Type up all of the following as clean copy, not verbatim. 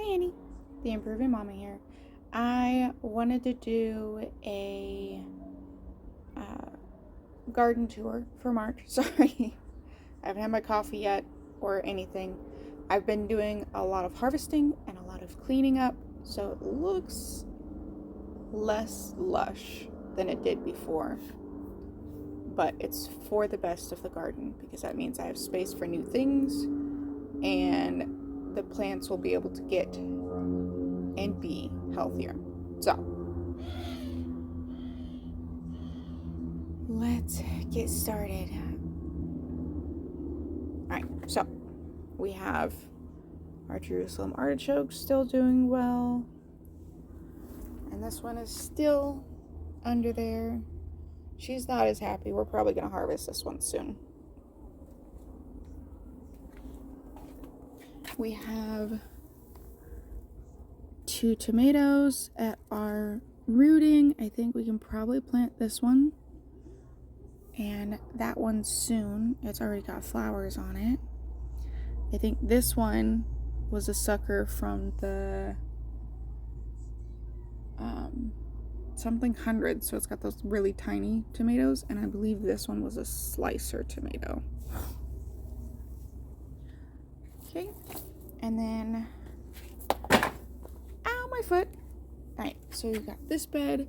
Hey Annie, the Improving Mama here. I wanted to do a garden tour for March. Sorry, I haven't had my coffee yet or anything. I've been doing a lot of harvesting and a lot of cleaning up, so it looks less lush than it did before. But it's for the best of the garden because that means I have space for new things and the plants will be able to get and be healthier. So, let's get started. Alright, so we have our Jerusalem artichokes still doing well. And this one is still under there. She's not as happy. We're probably going to harvest this one soon. We have 2 tomatoes that are rooting. I think we can probably plant this one and that one soon. It's already got flowers on it. I think this one was a sucker from the something 100, so it's got those really tiny tomatoes, and I believe this one was a slicer tomato. Okay, and then ow, my foot. Alright, so we've got this bed,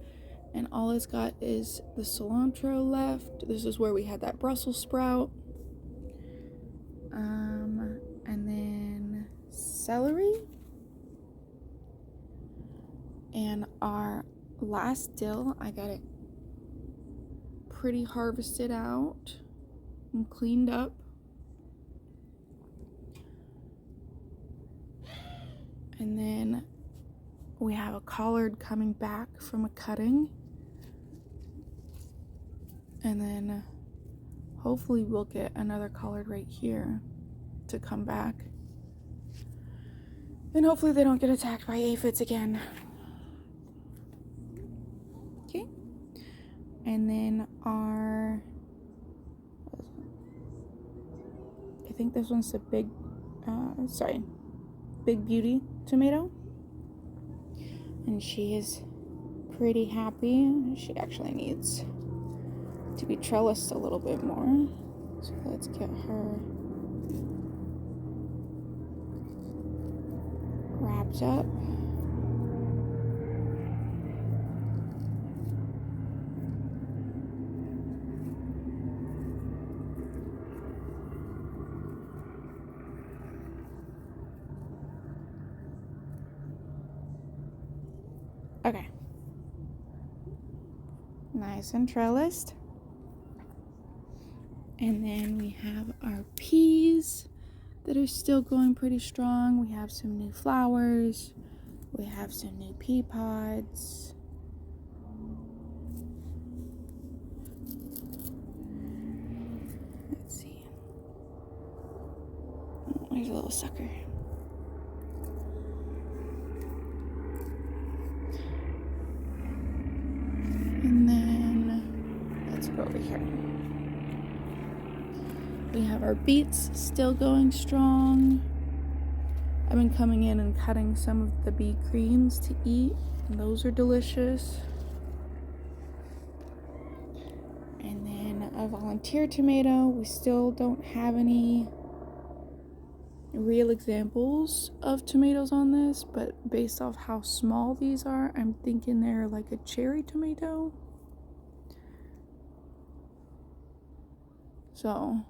and all it's got is the cilantro left. This is where we had that Brussels sprout. And then celery. And our last dill, I got it pretty harvested out and cleaned up. And then we have a collard coming back from a cutting. And then hopefully we'll get another collard right here to come back. And hopefully they don't get attacked by aphids again. Okay. And then I think this one's the Big Beauty tomato. And she is pretty happy. She actually needs to be trellised a little bit more. So let's get her wrapped up. Okay. Nice and trellised. And then we have our peas that are still going pretty strong. We have some new flowers. We have some new pea pods. Let's see. Oh, there's a little sucker. And then let's go over here. We have our beets still going strong. I've been coming in and cutting some of the beet greens to eat, and those are delicious. And then a volunteer tomato. We still don't have any real examples of tomatoes on this, but based off how small these are, I'm thinking they're like a cherry tomato. So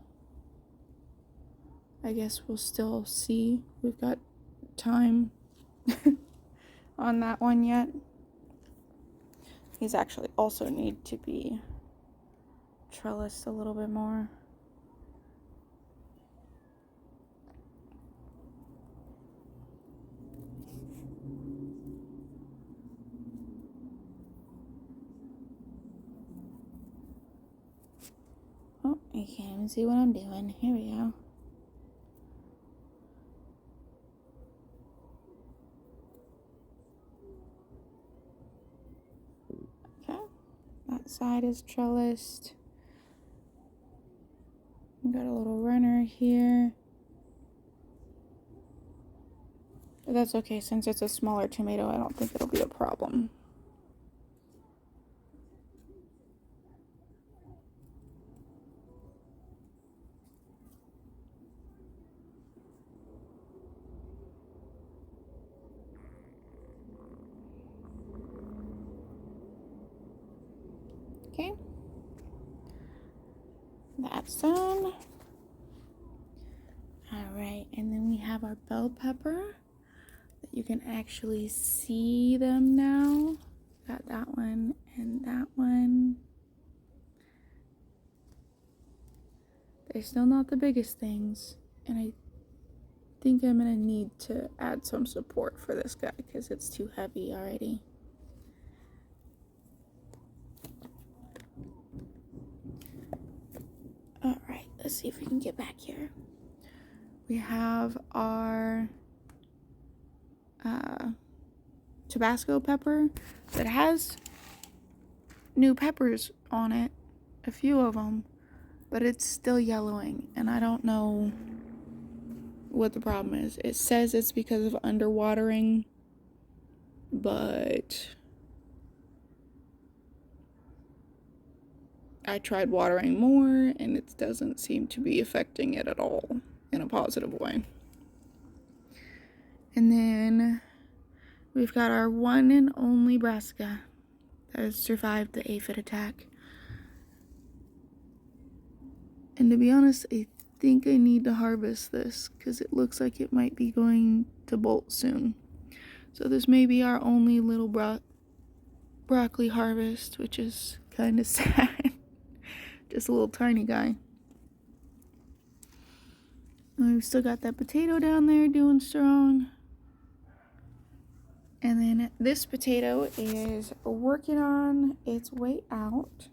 I guess we'll still see. We've got time on that one yet. These actually also need to be trellised a little bit more. Oh, you can't even see what I'm doing. Here we go. Okay, that side is trellised. We got a little runner here. But that's okay, since it's a smaller tomato, I don't think it'll be a problem. Okay. That's done. Alright, and then we have our bell pepper. You can actually see them now. Got that one and that one. They're still not the biggest things, and I think I'm gonna need to add some support for this guy because it's too heavy already. Alright, let's see if we can get back here. We have our Tabasco pepper that has new peppers on it, a few of them, but it's still yellowing, and I don't know what the problem is. It says it's because of underwatering, but I tried watering more and it doesn't seem to be affecting it at all in a positive way. And then we've got our one and only brassica that has survived the aphid attack. And to be honest, I think I need to harvest this because it looks like it might be going to bolt soon. So this may be our only little broccoli harvest, which is kind of sad. Just a little tiny guy. And we've still got that potato down there doing strong. And then this potato is working on its way out.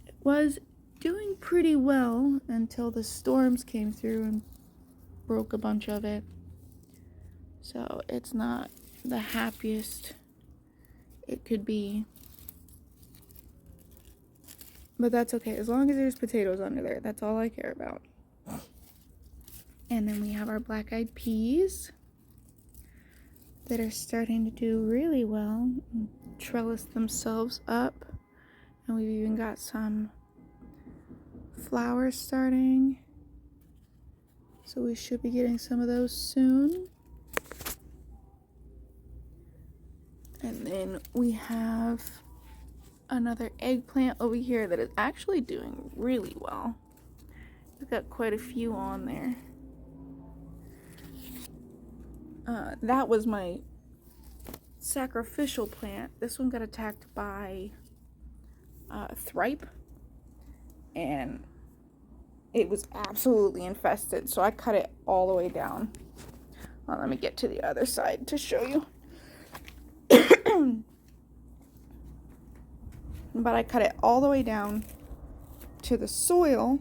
It was doing pretty well until the storms came through and broke a bunch of it. So it's not the happiest it could be. But that's okay, as long as there's potatoes under there, that's all I care about. And then we have our black-eyed peas that are starting to do really well, trellis themselves up, and we've even got some flowers starting, so we should be getting some of those soon. And then we have another eggplant over here that is actually doing really well. We've got quite a few on there. That was my sacrificial plant. This one got attacked by thripe, and it was absolutely infested, so I cut it all the way down. Well, let me get to the other side to show you. But I cut it all the way down to the soil.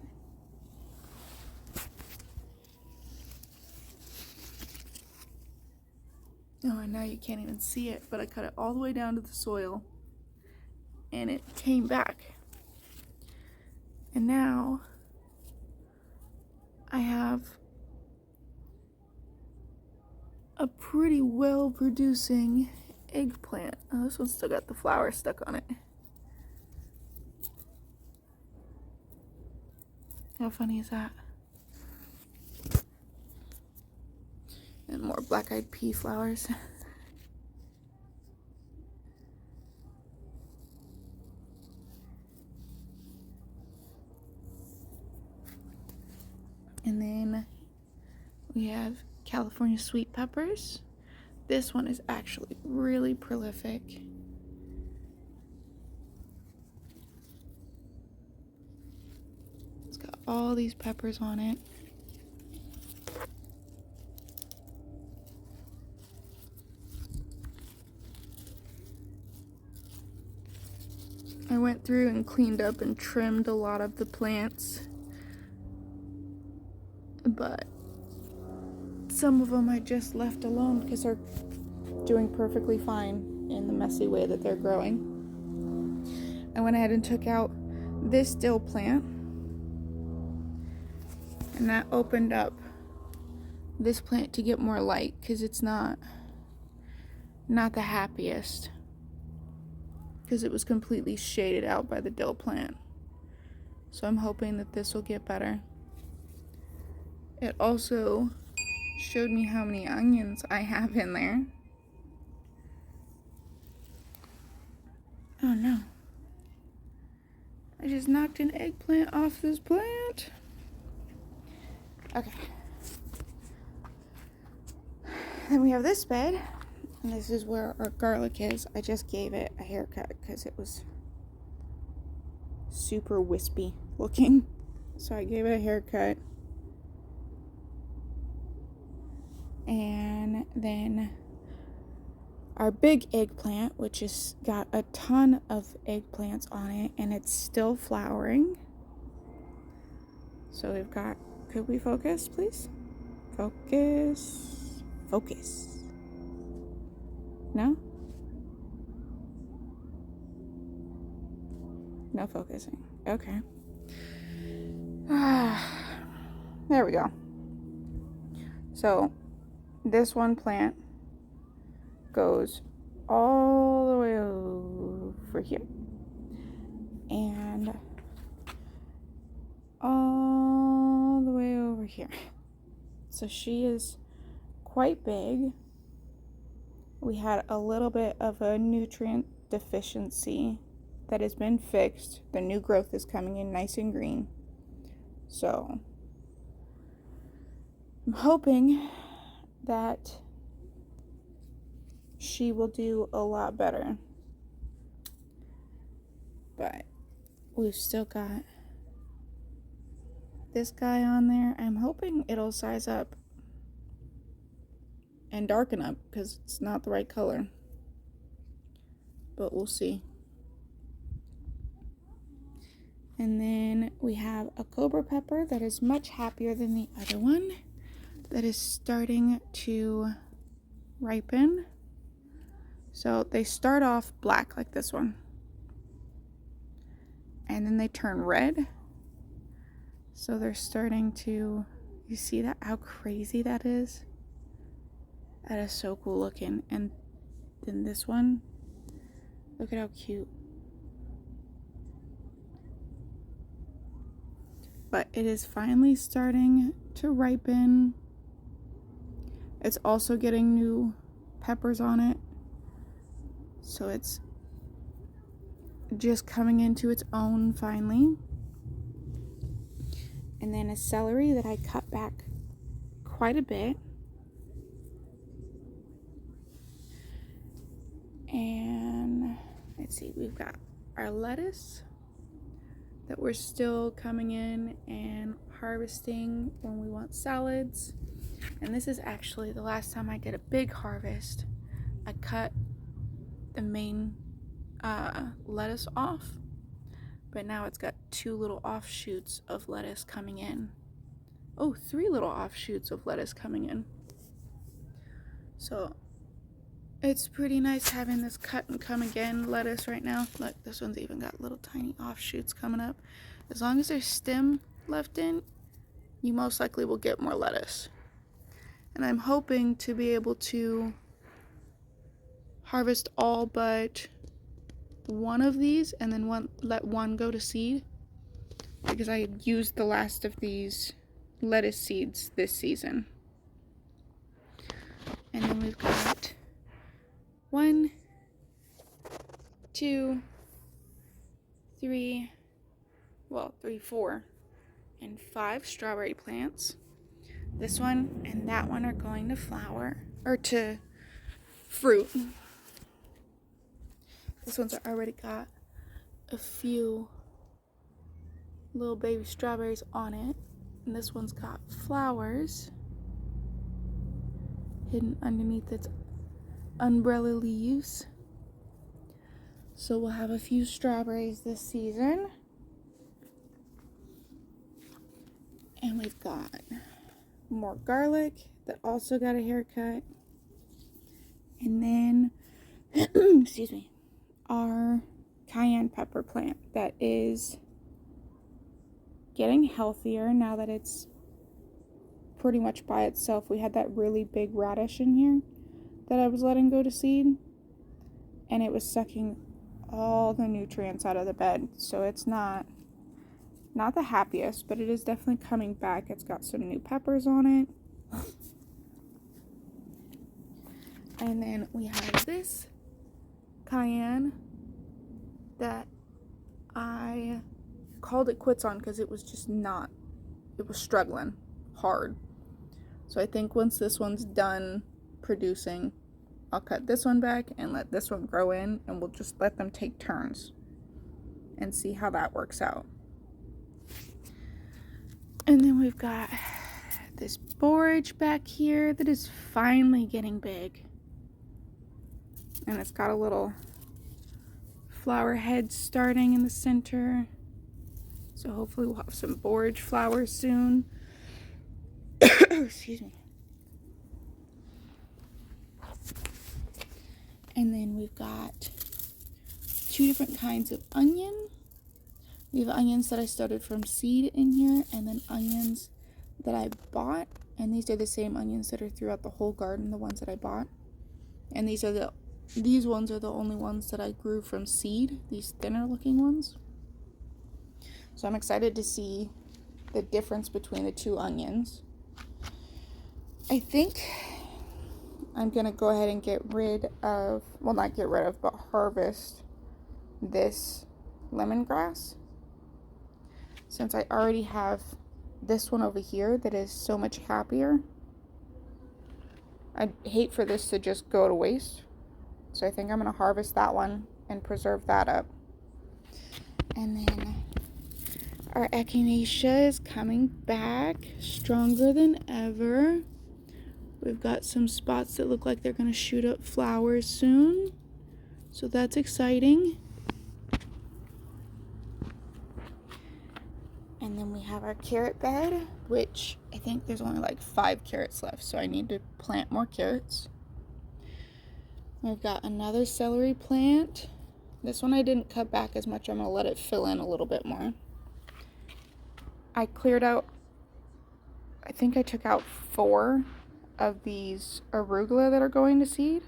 Oh, and now you can't even see it, but I cut it all the way down to the soil, and it came back. And now I have a pretty well producing eggplant. Oh, this one's still got the flower stuck on it. How funny is that? And more black-eyed pea flowers. And then we have California sweet peppers. This one is actually really prolific. It's got all these peppers on it. I went through and cleaned up and trimmed a lot of the plants, but some of them I just left alone because they're doing perfectly fine in the messy way that they're growing. I went ahead and took out this dill plant, and that opened up this plant to get more light because it's not the happiest, because it was completely shaded out by the dill plant. So I'm hoping that this will get better. It also showed me how many onions I have in there. Oh no. I just knocked an eggplant off this plant. Okay. Then we have this bed. And this is where our garlic is. I just gave it a haircut because it was super wispy looking. So I gave it a haircut. And then our big eggplant, which has got a ton of eggplants on it, and it's still flowering. So we've got, could we focus, please? Focus. Focus. No? No focusing. Okay. There we go. So this one plant goes all the way over here. And all the way over here. So she is quite big. We had a little bit of a nutrient deficiency that has been fixed. The new growth is coming in nice and green. So I'm hoping that she will do a lot better. But we've still got this guy on there. I'm hoping it'll size up and darken up because it's not the right color. But we'll see. And then we have a cobra pepper that is much happier than the other one, that is starting to ripen. So they start off black like this one, and then they turn red. So they're starting to, you see that, how crazy that is? That is so cool looking. And then this one, look at how cute. But it is finally starting to ripen. It's also getting new peppers on it. So it's just coming into its own finally. And then a celery that I cut back quite a bit. And let's see, we've got our lettuce that we're still coming in and harvesting when we want salads. And this is actually the last time I did a big harvest. I cut the main lettuce off, but now it's got 2 little offshoots of lettuce coming in. Oh, 3 little offshoots of lettuce coming in. So it's pretty nice having this cut and come again lettuce right now. Look, this one's even got little tiny offshoots coming up. As long as there's stem left in, you most likely will get more lettuce. And I'm hoping to be able to harvest all but one of these and then let one go to seed, because I used the last of these lettuce seeds this season. And then we've got 1, 2, 3, 4, and 5 strawberry plants. This one and that one are going to flower, or to fruit. This one's already got a few little baby strawberries on it. And this one's got flowers hidden underneath its umbrella leaves. So we'll have a few strawberries this season. And we've got more garlic that also got a haircut. And then, excuse me, our cayenne pepper plant that is getting healthier now that it's pretty much by itself. We had that really big radish in here that I was letting go to seed, and it was sucking all the nutrients out of the bed. So it's not the happiest, but it is definitely coming back. It's got some new peppers on it. And then we have this cayenne that I called it quits on because it was struggling hard. So I think once this one's done producing, I'll cut this one back and let this one grow in, and we'll just let them take turns and see how that works out. And then we've got this borage back here that is finally getting big. And it's got a little flower head starting in the center. So hopefully we'll have some borage flowers soon. Excuse me. And then we've got 2 different kinds of onion. We have onions that I started from seed in here, and then onions that I bought. And these are the same onions that are throughout the whole garden, the ones that I bought. And these ones are the only ones that I grew from seed, these thinner looking ones. So I'm excited to see the difference between the 2 onions. I think I'm going to go ahead and harvest this lemongrass, since I already have this one over here that is so much happier. I'd hate for this to just go to waste. So I think I'm going to harvest that one and preserve that up. And then our echinacea is coming back stronger than ever. We've got some spots that look like they're going to shoot up flowers soon. So that's exciting. And then we have our carrot bed, which I think there's only like 5 carrots left. So I need to plant more carrots. We've got another celery plant. This one I didn't cut back as much. I'm going to let it fill in a little bit more. I cleared out, I think I took out 4 of these arugula that are going to seed.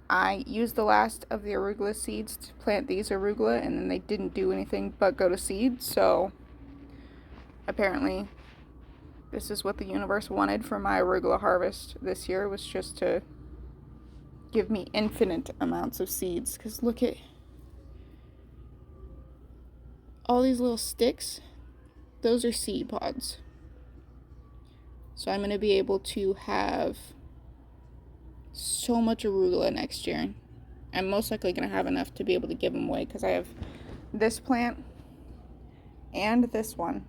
I used the last of the arugula seeds to plant these arugula, and then they didn't do anything but go to seed. So apparently this is what the universe wanted for my arugula harvest this year, was just to give me infinite amounts of seeds. Because look at all these little sticks. Those are seed pods. So I'm going to be able to have so much arugula next year. I'm most likely going to have enough to be able to give them away, because I have this plant and this one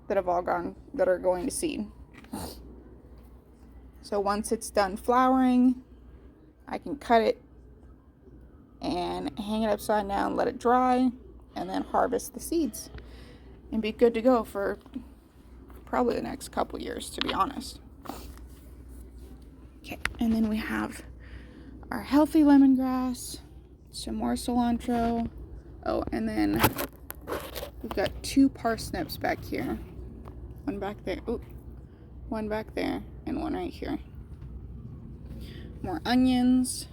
that are going to seed. So once it's done flowering, I can cut it and hang it upside down, let it dry, and then harvest the seeds and be good to go for probably the next couple years, to be honest. Okay, and then we have our healthy lemongrass, some more cilantro. Oh, and then we've got 2 parsnips back here. One back there. Oh, one back there, and one right here. More onions.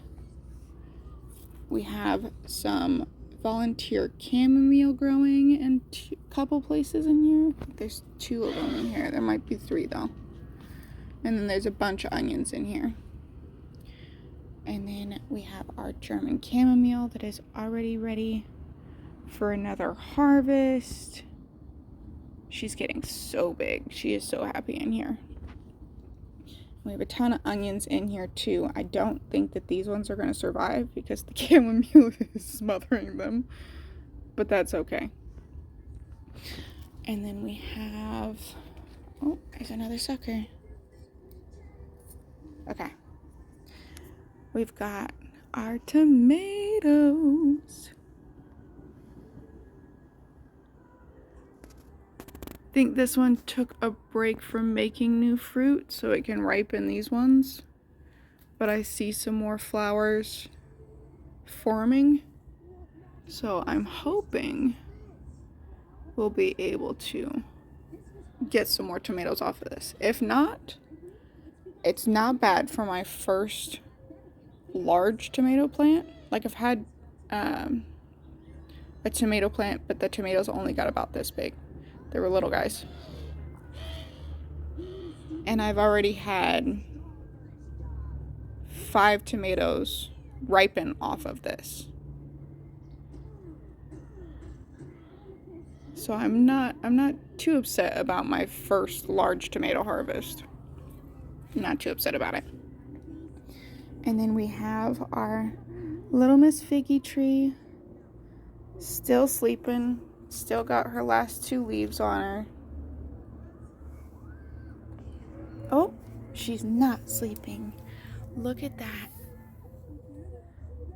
We have some volunteer chamomile growing in a couple places in here. I think there's 2 of them in here. There might be 3 though. And then there's a bunch of onions in here. And then we have our German chamomile that is already ready for another harvest. She's getting so big. She is so happy in here. We have a ton of onions in here too. I don't think that these ones are going to survive because the chamomile is smothering them. But that's okay. And then we have... Oh, there's another sucker. Okay. We've got our tomatoes. I think this one took a break from making new fruit so it can ripen these ones. But I see some more flowers forming. So I'm hoping we'll be able to get some more tomatoes off of this. If not, it's not bad for my first large tomato plant. Like, I've had a tomato plant, but the tomatoes only got about this big. They were little guys. And I've already had 5 tomatoes ripen off of this. So I'm not too upset about my first large tomato harvest. I'm not too upset about it. And then we have our Little Miss Figgy tree, still sleeping, still got her last 2 leaves on her. Oh, she's not sleeping. Look at that.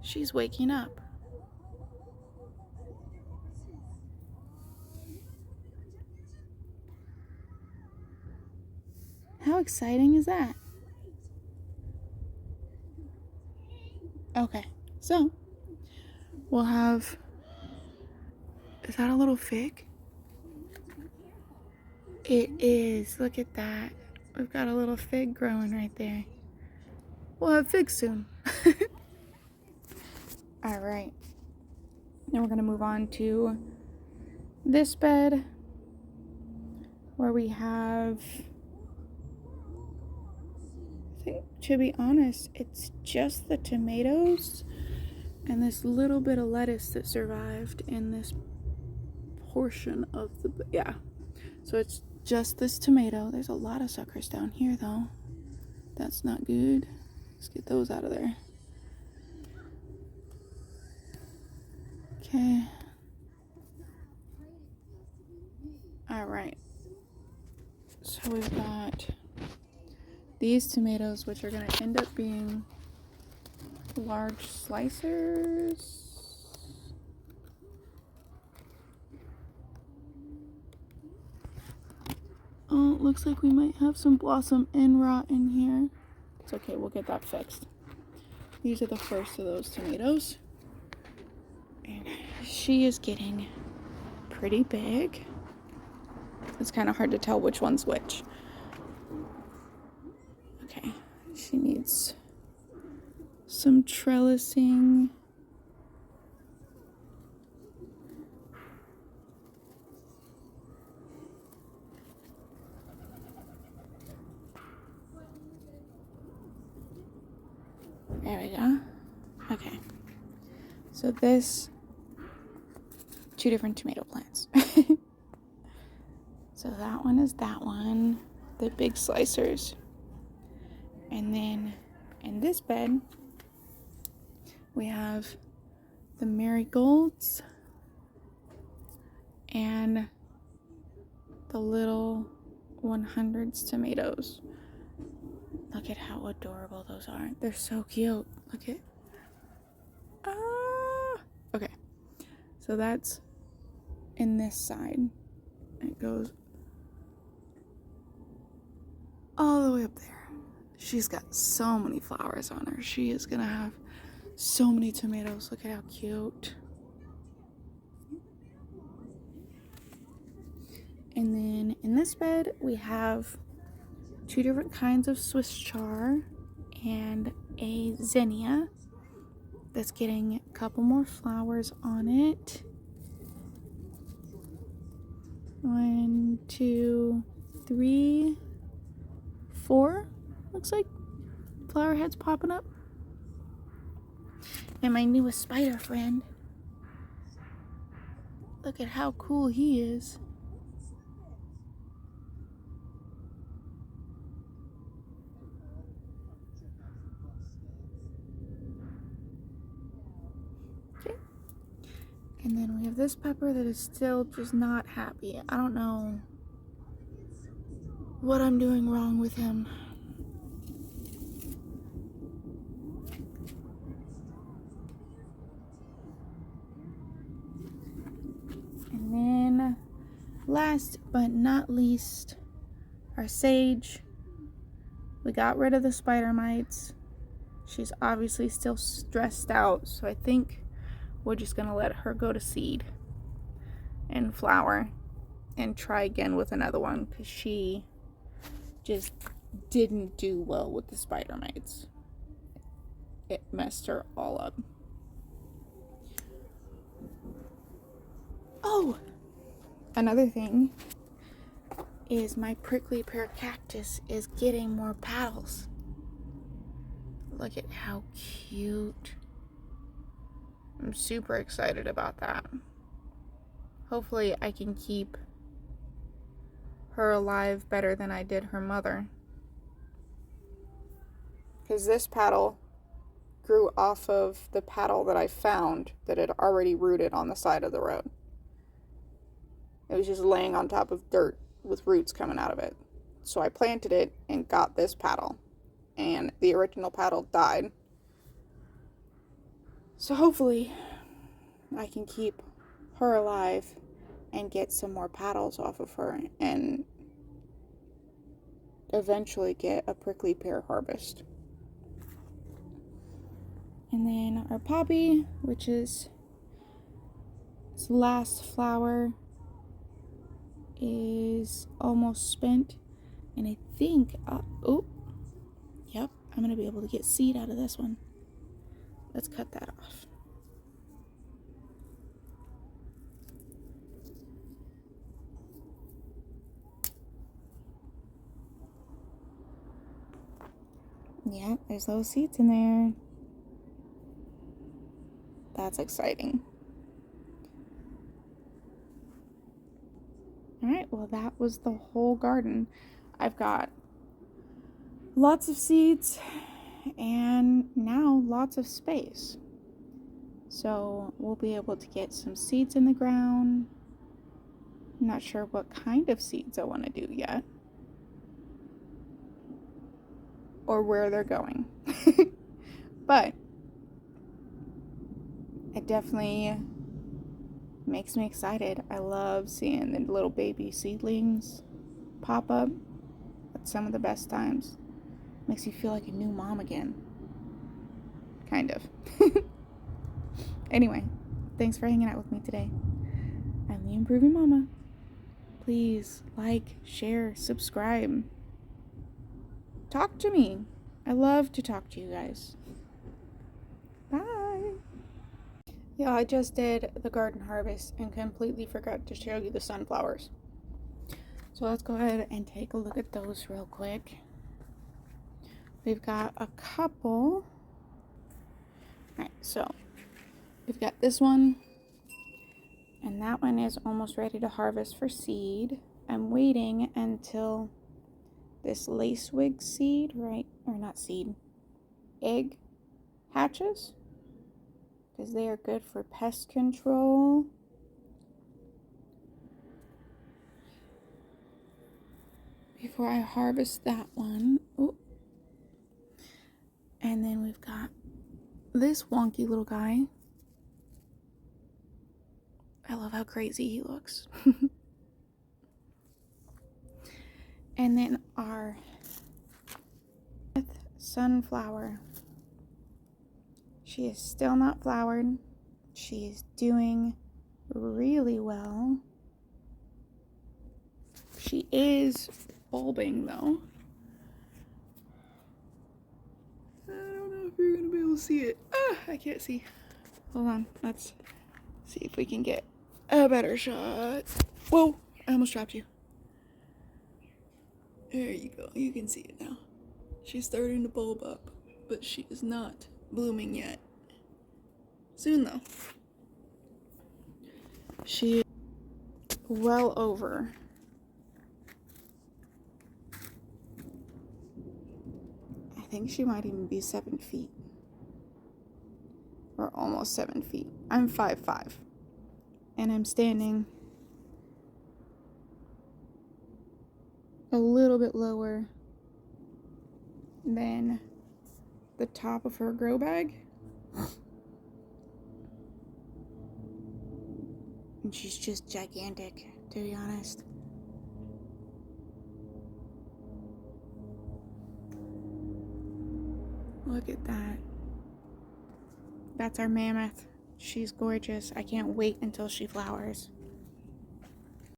She's waking up. How exciting is that? Okay, so we'll have, is that a little fig? It is. Look at that. We've got a little fig growing right there. We'll have figs soon. All right. Now we're going to move on to this bed where we have, I think, to be honest, it's just the tomatoes and this little bit of lettuce that survived in this portion of the, yeah. So it's just this tomato. There's a lot of suckers down here though. That's not good. Let's get those out of there. Okay. All right. So we've got these tomatoes, which are going to end up being large slicers. Oh, it looks like we might have some blossom end rot in here. It's okay, we'll get that fixed. These are the first of those tomatoes. And she is getting pretty big. It's kind of hard to tell which one's which. Okay, she needs some trellising. There we go. Okay. So this, 2 different tomato plants. So that one is that one, the big slicers. And then in this bed, we have the marigolds and the little 100s tomatoes. Look at how adorable those are. They're so cute. Look at, okay. So that's in this side. It goes all the way up there. She's got so many flowers on her. She is gonna have so many tomatoes. Look at how cute. And then in this bed, we have 2 different kinds of Swiss chard and a zinnia that's getting a couple more flowers on it. 1, 2, 3, 4, looks like flower heads popping up. And my newest spider friend. Look at how cool he is. Okay. And then we have this pepper that is still just not happy. I don't know what I'm doing wrong with him. And then last but not least, our sage. We got rid of the spider mites. She's obviously still stressed out, so I think we're just gonna let her go to seed and flower and try again with another one because she just didn't do well with the spider mites. It messed her all up. Oh, another thing is my prickly pear cactus is getting more petals. Look at how cute. I'm super excited about that. Hopefully I can keep her alive better than I did her mother. Because this petal grew off of the petal that I found that had already rooted on the side of the road. It was just laying on top of dirt with roots coming out of it. So I planted it and got this petal. And the original petal died. So hopefully I can keep her alive and get some more petals off of her and eventually get a prickly pear harvest. And then our poppy, which is its last flower, is almost spent. And I think, yep, I'm gonna be able to get seed out of this one. Let's cut that off. Yeah, there's little seeds in there. That's exciting. Alright, well that was the whole garden. I've got lots of seeds and now lots of space. So we'll be able to get some seeds in the ground. I'm not sure what kind of seeds I want to do yet. Or where they're going. But it definitely makes me excited. I love seeing the little baby seedlings pop up at some of the best times. Makes you feel like a new mom again. Kind of. Anyway, thanks for hanging out with me today. I'm the Improving Mama. Please like, share, subscribe. Talk to me. I love to talk to you guys. Bye. Yeah, I just did the garden harvest and completely forgot to show you the sunflowers. So let's go ahead and take a look at those real quick. We've got a couple. Alright, so we've got this one. And that one is almost ready to harvest for seed. I'm waiting until this lacewing seed, right? Or not seed. Egg hatches. Because they are good for pest control. Before I harvest that one. Ooh. And then we've got this wonky little guy. I love how crazy he looks. And then our sunflower. She is still not flowered. She is doing really well. She is bulbing though. I don't know if you're gonna be able to see it. I can't see. Hold on, let's see if we can get a better shot. Whoa, I almost dropped you. There you go, you can see it now. She's starting to bulb up, but she is not blooming yet. Soon though. She is well over. I think she might even be 7 feet. Or almost 7 feet. I'm 5'5". And I'm standing a little bit lower than the top of her grow bag. And she's just gigantic, to be honest. Look at that. That's our mammoth. She's gorgeous. I can't wait until she flowers.